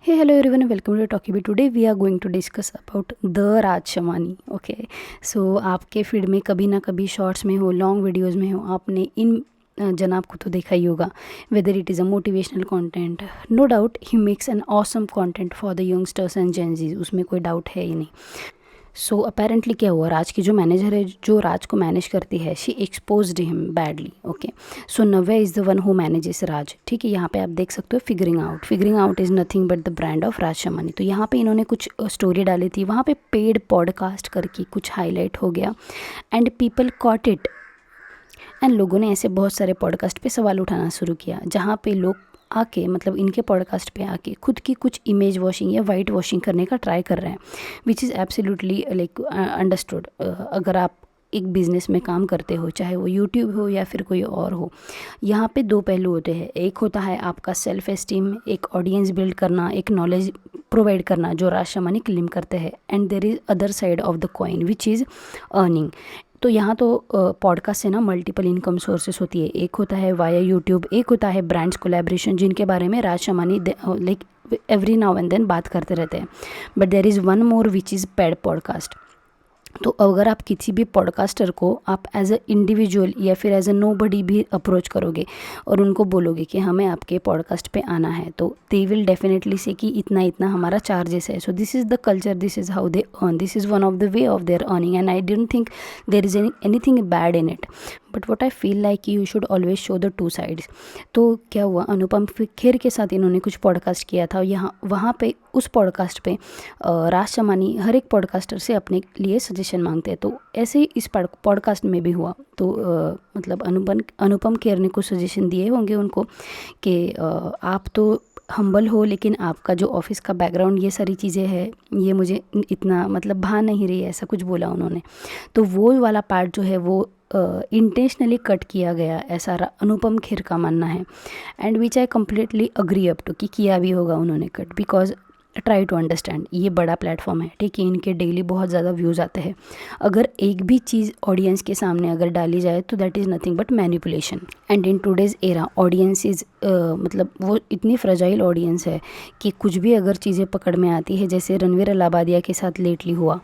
Hey, hello everyone, welcome to Talkie Bit. Today we are going to discuss about the Raj Shamani. Okay, so आपके feed में कभी ना कभी shorts में हो, लॉन्ग वीडियोज़ में हो, आपने इन जनाब को तो देखा ही होगा. Whether it is a motivational content, no doubt he makes an awesome content for the youngsters and Gen Zs, उसमें कोई डाउट है ही नहीं. सो अपेरेंटली क्या हुआ, राज की जो मैनेजर है, जो राज को मैनेज करती है, she exposed him badly. Okay, so Navya is the one who manages Raj. ठीक है, यहाँ पे आप देख सकते हो figuring out is nothing but the brand of Raj Shamani. तो यहाँ पे इन्होंने कुछ स्टोरी डाली थी, वहाँ पे पेड पॉडकास्ट करके कुछ हाईलाइट हो गया and people caught it. And लोगों ने ऐसे बहुत सारे पॉडकास्ट पे सवाल उठाना शुरू किया, जहाँ पे लोग आके मतलब इनके पॉडकास्ट पे आके खुद की कुछ इमेज वॉशिंग या वाइट वॉशिंग करने का ट्राई कर रहे हैं, which is absolutely like understood. अगर आप एक बिज़नेस में काम करते हो, चाहे वो यूट्यूब हो या फिर कोई और हो, यहाँ पे दो पहलू होते हैं. एक होता है आपका सेल्फ एस्टीम, एक ऑडियंस बिल्ड करना, एक नॉलेज प्रोवाइड करना, जो राज शमानी क्लेम करते हैं. And there is other side of the coin which is earning. तो यहाँ तो पॉडकास्ट से ना मल्टीपल इनकम सोर्सेस होती है. एक होता है वाया यूट्यूब, एक होता है ब्रांड्स कोलैबोरेशन, जिनके बारे में Raj Shamani like every now and then बात करते रहते हैं. But there is one more which is paid podcast. तो अगर आप किसी भी पॉडकास्टर को आप एज अ इंडिविजुअल या फिर एज अ नोबडी भी अप्रोच करोगे और उनको बोलोगे कि हमें आपके पॉडकास्ट पे आना है, तो दे विल डेफिनेटली से कि इतना इतना हमारा चार्जेस है. So this is the culture, this is how they earn, this is one of the way of their earning and I don't think there is anything bad in it. But what I feel like you should always show the two sides. तो क्या हुआ, अनुपम खेर के साथ इन्होंने कुछ podcast किया था. यहाँ वहाँ पे उस पॉडकास्ट पे राज शमानी हर एक पॉडकास्टर से अपने लिए सजेशन मांगते हैं. तो ऐसे ही इस पॉडकास्ट में भी हुआ. तो मतलब अनुपम खेर ने कुछ सजेशन दिए होंगे उनको कि आप तो हम्बल हो, लेकिन आपका जो ऑफिस का बैकग्राउंड ये सारी चीज़ें हैं, ये मुझे इतना मतलब भा नहीं रही है, ऐसा कुछ बोला उन्होंने. तो वो वाला पार्ट जो है वो इंटेंशनली कट किया गया, ऐसा अनुपम खेर का मानना है. And which I completely agree up to कि किया भी होगा उन्होंने cut, because try to understand, ये बड़ा प्लेटफॉर्म है. ठीक है, इनके डेली बहुत ज़्यादा व्यूज़ आते हैं. अगर एक भी चीज़ ऑडियंस के सामने अगर डाली जाए तो that is nothing but manipulation. And in today's era audience is मतलब वो इतनी फ्रजाइल ऑडियंस है कि कुछ भी अगर चीज़ें पकड़ में आती है, जैसे रणवीर अलाहाबादिया के साथ लेटली हुआ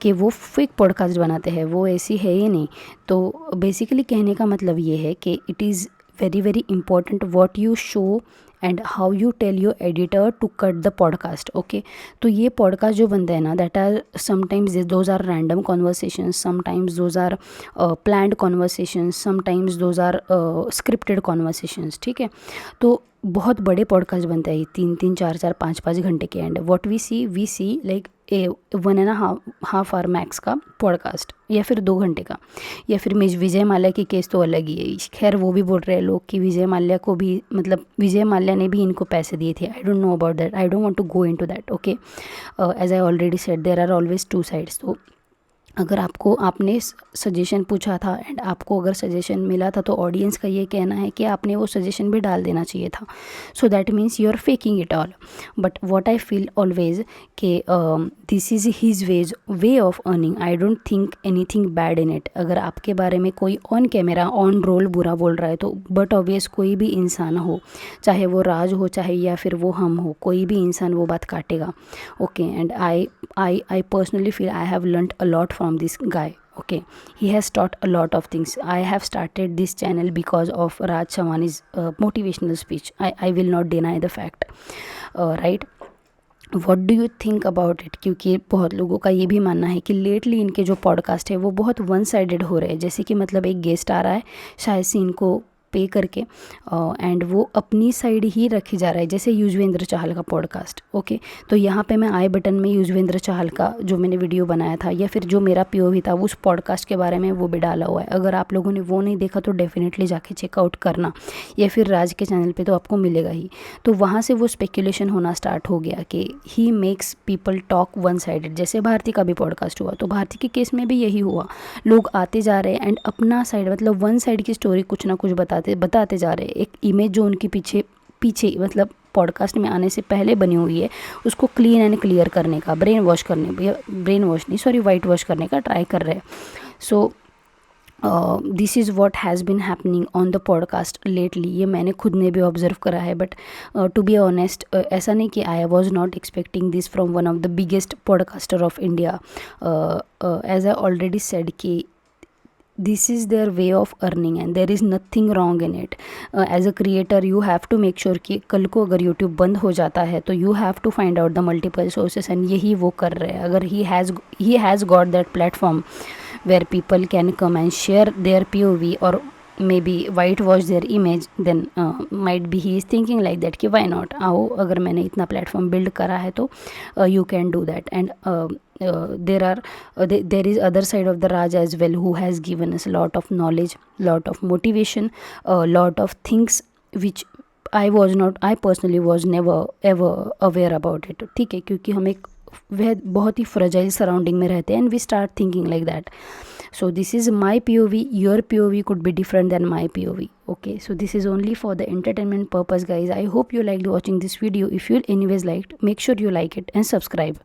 कि वो फेक पॉडकास्ट बनाते हैं, वो ऐसी है ही नहीं. तो बेसिकली कहने का मतलब ये है कि it is very very important what you show and how you tell your editor to cut the podcast. Okay, तो ये पॉडकास्ट जो बनता है ना, that are sometimes those are random conversations, sometimes those are planned conversations, sometimes those are scripted conversations. ठीक है, तो बहुत बड़े पॉडकास्ट बनते हैं, 3-3, 4-4, 5-5 घंटे के. And what we see like 1.5 hour max का पॉडकास्ट, या फिर 2 घंटे का. या फिर विजय माल्या की केस तो अलग ही है. खैर वो भी बोल रहे हैं लोग कि विजय माल्या को भी मतलब विजय माल्या ने भी इनको पैसे दिए थे. I don't know about that, I don't want to go into that. Okay, as I already said there are always two sides. तो अगर आपने सजेशन पूछा था एंड आपको अगर सजेशन मिला था, तो ऑडियंस का ये कहना है कि आपने वो सजेशन भी डाल देना चाहिए था. So that means you are faking it all. But what I feel always कि this is his way of earning. I don't think anything bad in it. अगर आपके बारे में कोई ऑन कैमरा ऑन रोल बुरा बोल रहा है तो बट ऑब्वियस कोई भी इंसान हो, चाहे वो राज हो चाहे या फिर वो हम हो, कोई भी इंसान वो बात काटेगा. Okay, and I personally feel I have learnt a lot from this guy. Okay, he has taught a lot of things. I have started this channel because of Raj Shamani's motivational speech. I will not deny the fact. Right? What do you think about it? क्योंकि बहुत लोगों का ये भी मानना है कि lately इनके जो पॉडकास्ट है वो बहुत वन साइडेड हो रहे हैं. जैसे कि मतलब एक गेस्ट आ रहा है शायद से इनको पे करके एंड वो अपनी साइड ही रखी जा रहा है, जैसे युजवेंद्र चाहल का पॉडकास्ट. ओके, तो यहाँ पे मैं आई बटन में युजवेंद्र चाहल का जो मैंने वीडियो बनाया था या फिर जो मेरा पीओवी था उस पॉडकास्ट के बारे में वो भी डाला हुआ है. अगर आप लोगों ने वो नहीं देखा तो डेफिनेटली जाके चेकआउट करना, या फिर राज के चैनल पे तो आपको मिलेगा ही. तो वहाँ से वो स्पेकुलेशन होना स्टार्ट हो गया कि he makes people talk one sided. जैसे भारती का भी पॉडकास्ट हुआ, तो भारती के केस में भी यही हुआ. लोग आते जा रहे हैं एंड अपना साइड मतलब वन साइड की स्टोरी कुछ ना कुछ बताते जा रहे हैं. एक इमेज जो उनकी पीछे मतलब पॉडकास्ट में आने से पहले बनी हुई है, उसको क्लीन एंड क्लियर करने का, वाइट वॉश करने का ट्राई कर रहे हैं. So this is what has been happening on the podcast lately. ये मैंने खुद ने भी ऑब्जर्व करा है. बट टू बी ऑनेस्ट, ऐसा नहीं कि I was not expecting this from one of the biggest podcaster of India. As I already said कि this is their way of earning and there is nothing wrong in it. As a creator you have to make sure कि कल को अगर YouTube बंद हो जाता है तो you have to find out the multiple sources, and यही वो कर रहे हैं. अगर he has got that platform where people can come and share their POV or maybe whitewash their image, then might be he is thinking like that कि why not, आओ अगर मैंने इतना platform build करा है तो you can do that. And there is other side of the Raj as well, who has given us a lot of knowledge, lot of motivation, a lot of things which I personally was never ever aware about it. ठीक है, क्योंकि हम एक वह बहुत ही fragile surrounding में रहते हैं and we start thinking like that. So this is my POV. Your POV could be different than my POV. Okay, so this is only for the entertainment purpose, guys. I hope you liked watching this video. If you anyways liked, make sure you like it and subscribe.